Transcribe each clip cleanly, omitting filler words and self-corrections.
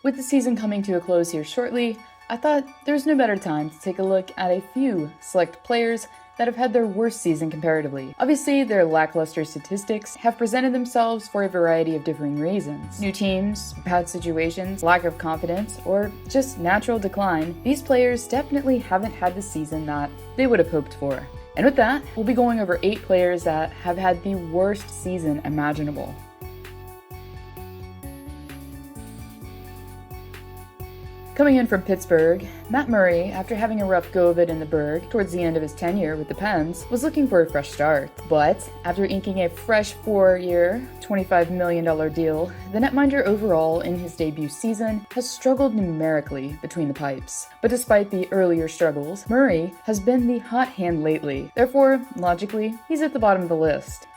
With the season coming to a close here shortly, I thought there's no better time to take a look at a few select players that have had their worst season comparatively. Obviously, their lackluster statistics have presented themselves for a variety of differing reasons. New teams, bad situations, lack of confidence, or just natural decline. These players definitely haven't had the season that they would have hoped for. And with that, we'll be going over 8 players that have had the worst season imaginable. Coming in from Pittsburgh, Matt Murray, after having a rough go of it in the Berg towards the end of his tenure with the Pens, was looking for a fresh start. But after inking a fresh 4-year, $25 million deal, the netminder overall in his debut season has struggled numerically between the pipes. But despite the earlier struggles, Murray has been the hot hand lately. Therefore, logically, he's at the bottom of the list.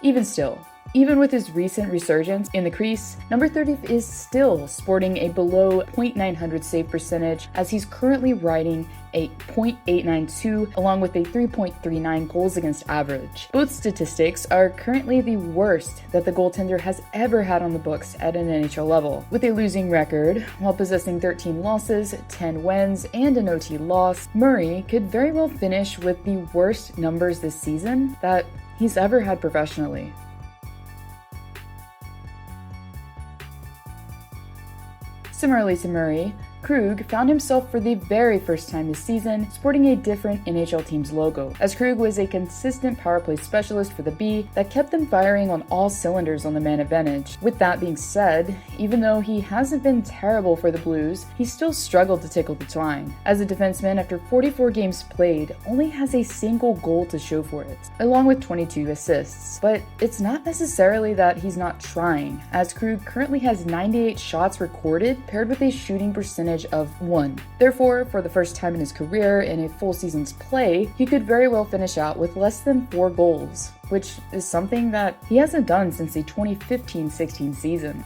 Even with his recent resurgence in the crease, number 30 is still sporting a below .900 save percentage, as he's currently riding a .892 along with a 3.39 goals against average. Both statistics are currently the worst that the goaltender has ever had on the books at an NHL level. With a losing record, while possessing 13 losses, 10 wins, and an OT loss, Murray could very well finish with the worst numbers this season that he's ever had professionally. Similarly to Murray, KRUG found himself for the very first time this season sporting a different NHL team's logo, as KRUG was a consistent power play specialist for the B that kept them firing on all cylinders on the man advantage. With that being said, even though he hasn't been terrible for the Blues, he still struggled to tickle the twine. As a defenseman, after 44 games played, only has a single goal to show for it, along with 22 assists. But it's not necessarily that he's not trying, as KRUG currently has 98 shots recorded, paired with a shooting percentage of 1. Therefore, for the first time in his career in a full season's play, he could very well finish out with less than 4 goals, which is something that he hasn't done since the 2015-16 season.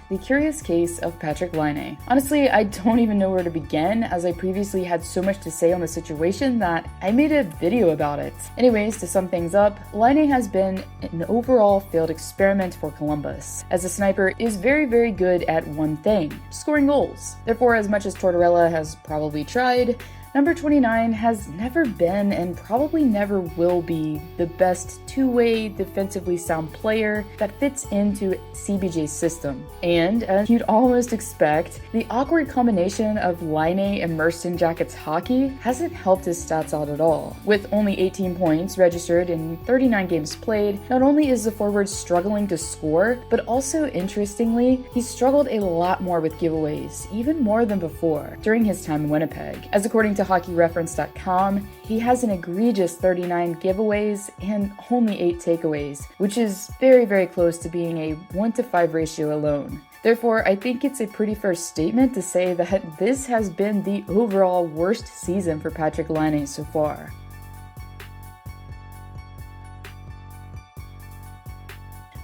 The curious case of Patrik Laine. Honestly, I don't even know where to begin, as I previously had so much to say on the situation that I made a video about it. Anyways, to sum things up, Laine has been an overall failed experiment for Columbus, as a sniper is very good at one thing: scoring goals. Therefore, as much as Tortorella has probably tried, number 29 has never been and probably never will be the best two-way defensively sound player that fits into CBJ's system. And as you'd almost expect, the awkward combination of Laine and Merson Jackets hockey hasn't helped his stats out at all. With only 18 points registered in 39 games played, not only is the forward struggling to score, but also interestingly, he's struggled a lot more with giveaways, even more than before, during his time in Winnipeg. As according to hockeyreference.com, he has an egregious 39 giveaways and only 8 takeaways, which is very close to being a 1-to-5 ratio alone. Therefore, I think it's a pretty fair statement to say that this has been the overall worst season for Patrik Laine so far.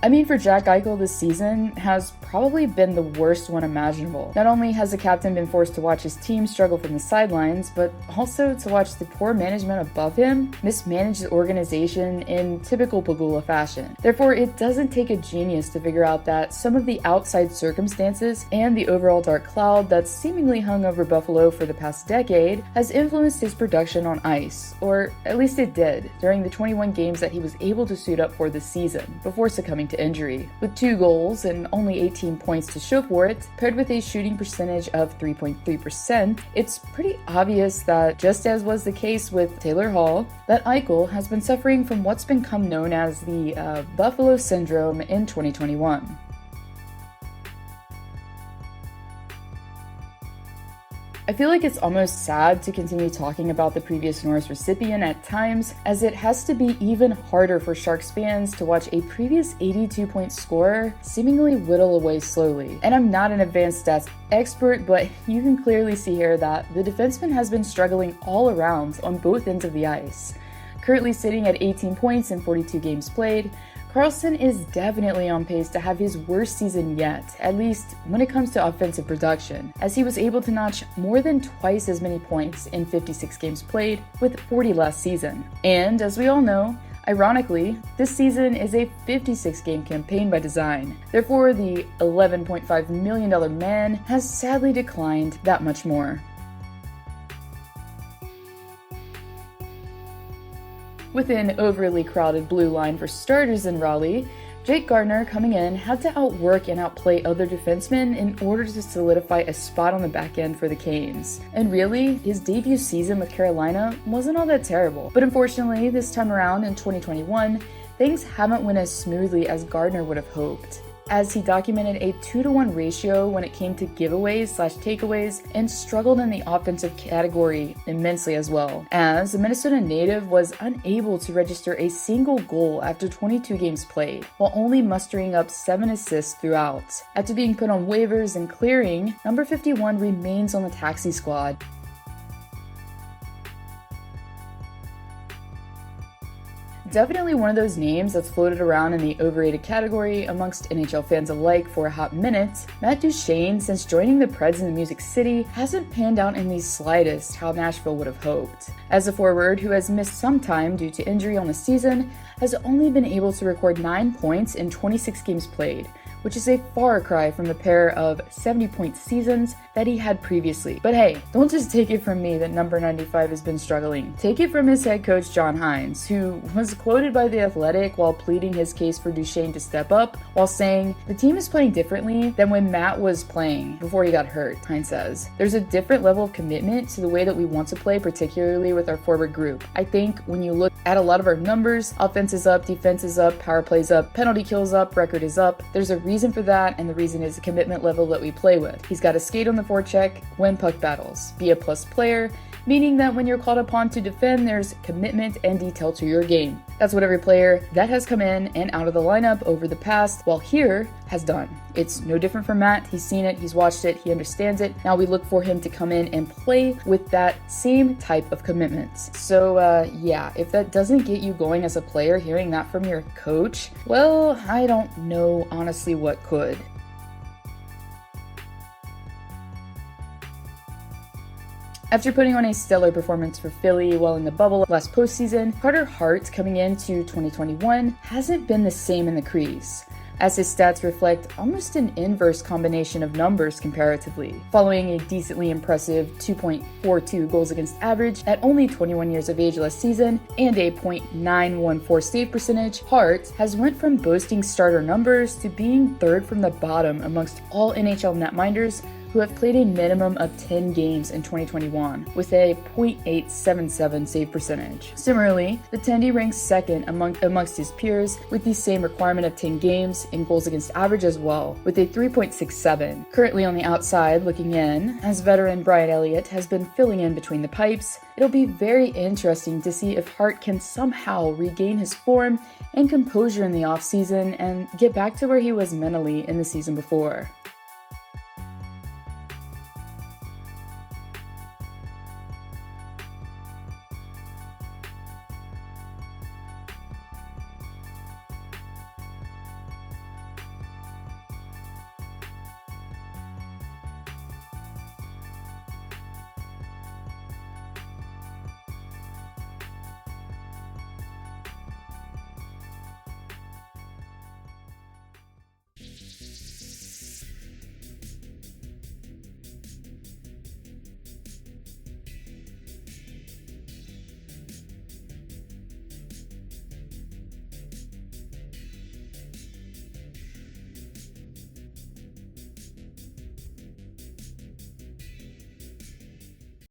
I mean, for Jack Eichel, this season has probably been the worst one imaginable. Not only has the captain been forced to watch his team struggle from the sidelines, but also to watch the poor management above him mismanage the organization in typical Pagula fashion. Therefore, it doesn't take a genius to figure out that some of the outside circumstances and the overall dark cloud that's seemingly hung over Buffalo for the past decade has influenced his production on ice, or at least it did, during the 21 games that he was able to suit up for this season, before succumbing to injury. With 2 goals and only 18 points to show for it, paired with a shooting percentage of 3.3%, it's pretty obvious that, just as was the case with Taylor Hall, that Eichel has been suffering from what's become known as the Buffalo Syndrome in 2021. I feel like it's almost sad to continue talking about the previous Norris recipient at times, as it has to be even harder for Sharks fans to watch a previous 82-point scorer seemingly whittle away slowly. And I'm not an advanced stats expert, but you can clearly see here that the defenseman has been struggling all around on both ends of the ice. Currently sitting at 18 points in 42 games played, Karlsson is definitely on pace to have his worst season yet, at least when it comes to offensive production, as he was able to notch more than twice as many points in 56 games played with 40 last season. And as we all know, Ironically, this season is a 56-game campaign by design. Therefore, the $11.5 million man has sadly declined that much more. With an overly crowded blue line for starters in Raleigh, Jake Gardiner coming in had to outwork and outplay other defensemen in order to solidify a spot on the back end for the Canes. And really, his debut season with Carolina wasn't all that terrible. But unfortunately, this time around in 2021, things haven't went as smoothly as Gardiner would have hoped, as he documented a 2-to-1 ratio when it came to giveaways/takeaways and struggled in the offensive category immensely as well, as the Minnesota native was unable to register a single goal after 22 games played, while only mustering up 7 assists throughout. After being put on waivers and clearing, number 51 remains on the taxi squad. Definitely one of those names that's floated around in the overrated category amongst NHL fans alike for a hot minute. Matt Duchene, since joining the Preds in the Music City, hasn't panned out in the slightest how Nashville would have hoped. As a forward who has missed some time due to injury on the season, has only been able to record 9 points in 26 games played, which is a far cry from the pair of 70-point seasons that he had previously. But hey, don't just take it from me that number 95 has been struggling. Take it from his head coach John Hines, who was quoted by The Athletic while pleading his case for Duchene to step up, while saying, "The team is playing differently than when Matt was playing before he got hurt," Hines says. "There's a different level of commitment to the way that we want to play, particularly with our forward group. I think when you look at a lot of our numbers, offense is up, defense is up, power plays up, penalty kills up, record is up. There's a reason for that, and the reason is the commitment level that we play with. He's got to skate on the forecheck, win puck battles, be a plus player, meaning that when you're called upon to defend, there's commitment and detail to your game. That's what every player that has come in and out of the lineup over the past, while here, has done. It's no different from Matt. He's seen it, he's watched it, he understands it. Now we look for him to come in and play with that same type of commitment." So yeah, if that doesn't get you going as a player, hearing that from your coach, well, I don't know honestly what could. After putting on a stellar performance for Philly while in the bubble last postseason, Hart coming into 2021 hasn't been the same in the crease, as his stats reflect almost an inverse combination of numbers comparatively. Following a decently impressive 2.42 goals against average at only 21 years of age last season and a .914 save percentage, Hart has went from boasting starter numbers to being third from the bottom amongst all NHL netminders who have played a minimum of 10 games in 2021, with a .877 save percentage. Similarly, the Tendy ranks second amongst his peers with the same requirement of 10 games in goals against average as well, with a 3.67. Currently on the outside looking in, as veteran Brian Elliott has been filling in between the pipes, it'll be very interesting to see if Hart can somehow regain his form and composure in the offseason and get back to where he was mentally in the season before.